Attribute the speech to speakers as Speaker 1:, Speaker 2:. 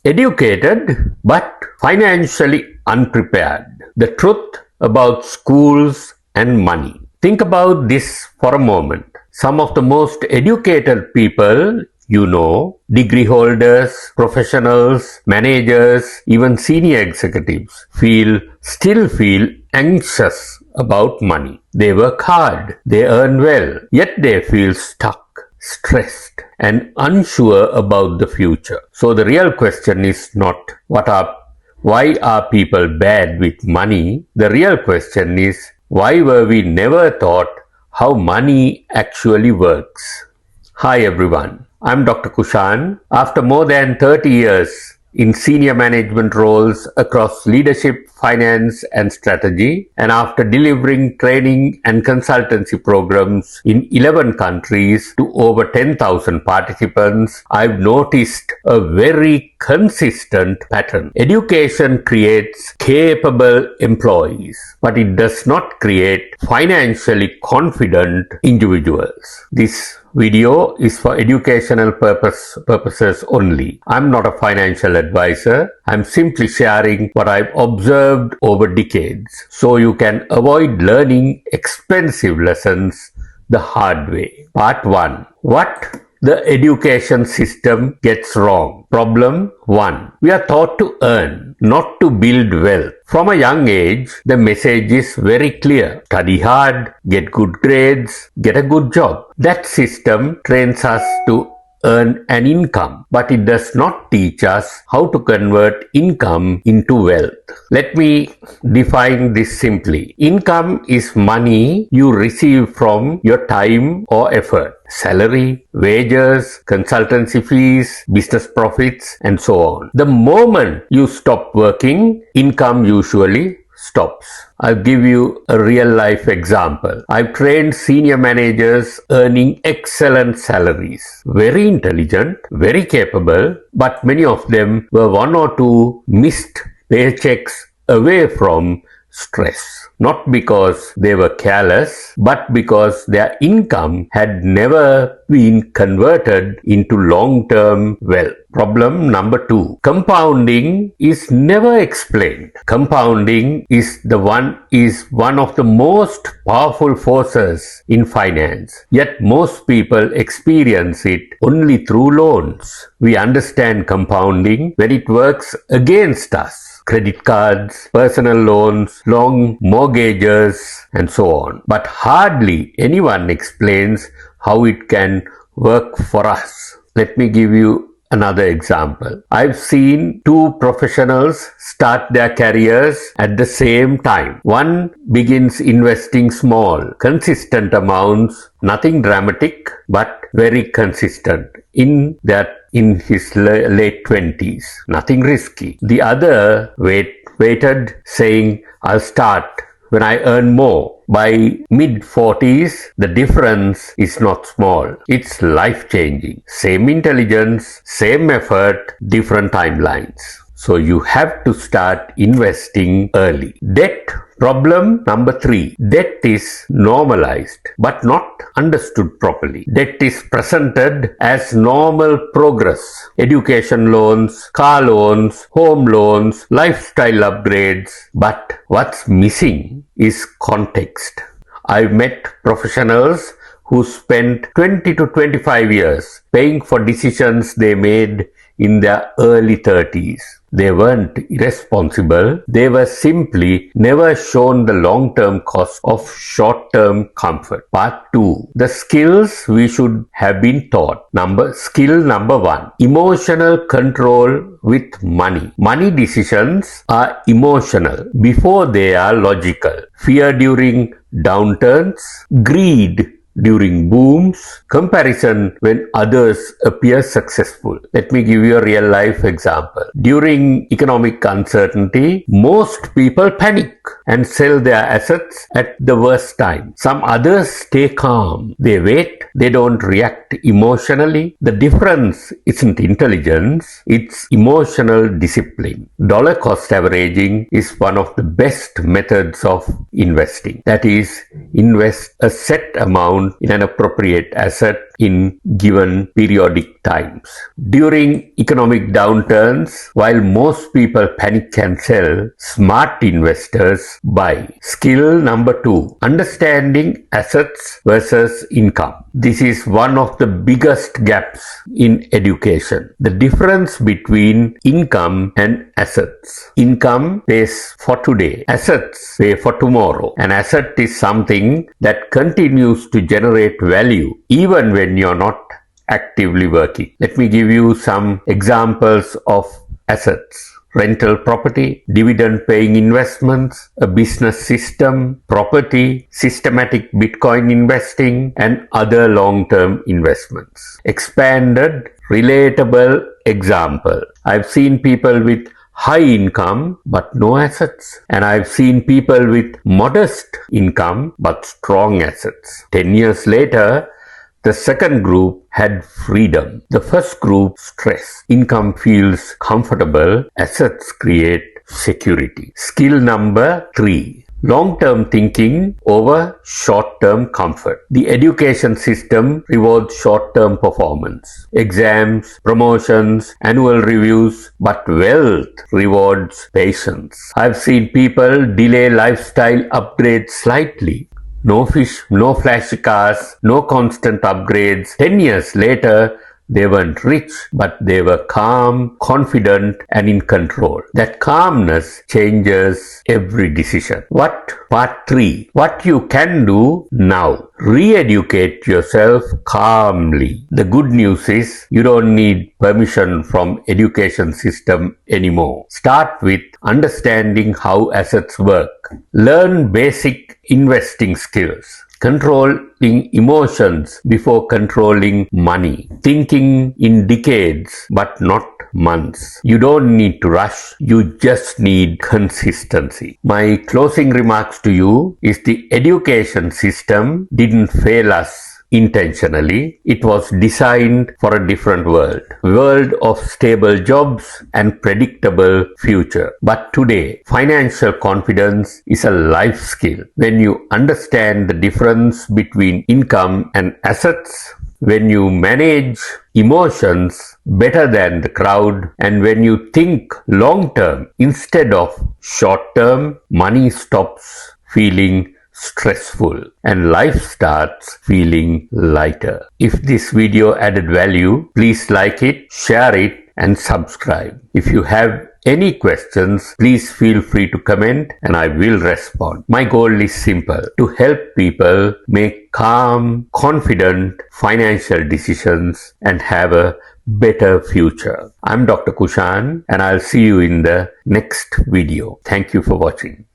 Speaker 1: Educated but financially unprepared. The truth about schools and money. Think about this for a moment. Some of the most educated people you know, degree holders, professionals, managers, even senior executives still feel anxious about money. They work hard, they earn well, yet they feel stuck, stressed, and unsure about the future. So the real question is not why are people bad with money? The real question is why were we never taught how money actually works? Hi everyone, I'm Dr. Kushan. After more than 30 years in senior management roles across leadership, finance, and strategy, and after delivering training and consultancy programs in 11 countries to over 10,000 participants, I've noticed a very consistent pattern. Education creates capable employees, but it does not create financially confident individuals. This video is for educational purposes only. I'm not a financial advisor. I'm simply sharing what I've observed over decades so you can avoid learning expensive lessons the hard way. Part 1. What the education system gets wrong. Problem 1. We are taught to earn, not to build wealth. From a young age, the message is very clear. Study hard, get good grades, get a good job. That system trains us to earn an income, but it does not teach us how to convert income into wealth. Let me define this simply. Income is money you receive from your time or effort. Salary, wages, consultancy fees, business profits, and so on. The moment you stop working, income usually stops. I'll give you a real life example. I've trained senior managers earning excellent salaries. Very intelligent, very capable, but many of them were one or two missed paychecks away from stress. Not because they were careless, but because their income had never been converted into long-term wealth. Problem number 2. Compounding is never explained. Compounding is one of the most powerful forces in finance. Yet most people experience it only through loans. We understand compounding when it works against us. Credit cards, personal loans, long mortgages, and so on. But hardly anyone explains how it can work for us. Let me give you another example. I've seen two professionals start their careers at the same time. One begins investing small, consistent amounts, nothing dramatic, but very consistent in his late 20s. Nothing risky. The other waited saying, I'll start when I earn more. By mid-40s, the difference is not small. It's life-changing. Same intelligence, same effort, different timelines. So you have to start investing early. Debt. Problem number 3. Debt is normalized but not understood properly. Debt is presented as normal progress. Education loans, car loans, home loans, lifestyle upgrades. But what's missing is context. I've met professionals who spent 20 to 25 years paying for decisions they made in their early 30s. They weren't irresponsible, they were simply never shown the long-term cost of short-term comfort. Part 2. The skills we should have been taught. Skill number 1. Emotional control with money. Money decisions are emotional before they are logical. Fear during downturns, greed during booms, comparison when others appear successful. Let me give you a real life example. During economic uncertainty, most people panic and sell their assets at the worst time. Some others stay calm. They wait. They don't react emotionally. The difference isn't intelligence, it's emotional discipline. Dollar cost averaging is one of the best methods of investing. That is, invest a set amount in an appropriate asset in given periodic times. During economic downturns, while most people panic and sell, smart investors buy. Skill number 2, understanding assets versus income. This is one of the biggest gaps in education. The difference between income and assets. Income pays for today. Assets pay for tomorrow. An asset is something that continues to generate value even when you're not actively working. Let me give you some examples of assets. Rental property, dividend-paying investments, a business system, property, systematic Bitcoin investing, and other long-term investments. Expanded, relatable example. I've seen people with high income but no assets, and I've seen people with modest income but strong assets. 10 years later, the second group had freedom. The first group, stress. Income feels comfortable. Assets create security. Skill number 3. Long-term thinking over short-term comfort. The education system rewards short-term performance. Exams, promotions, annual reviews, but wealth rewards patience. I've seen people delay lifestyle upgrades slightly. No flashy cars, no constant upgrades. 10 years later, they weren't rich, but they were calm, confident, and in control. That calmness changes every decision. Part 3. What you can do now. Re-educate yourself calmly. The good news is you don't need permission from education system anymore. Start with understanding how assets work. Learn basic investing skills. Controlling emotions before controlling money. Thinking in decades but not months. You don't need to rush, you just need consistency. My closing remarks to you is the education system didn't fail us intentionally. It was designed for a different world of stable jobs and predictable future. But today, financial confidence is a life skill. When you understand the difference between income and assets, when you manage emotions better than the crowd, and when you think long term instead of short term, money stops feeling stressful and life starts feeling lighter. If this video added value, please like it, share it, and subscribe. If you have any questions, please feel free to comment and I will respond. My goal is simple: to help people make calm, confident financial decisions and have a better future. I'm Dr. Kushan and I'll see you in the next video. Thank you for watching.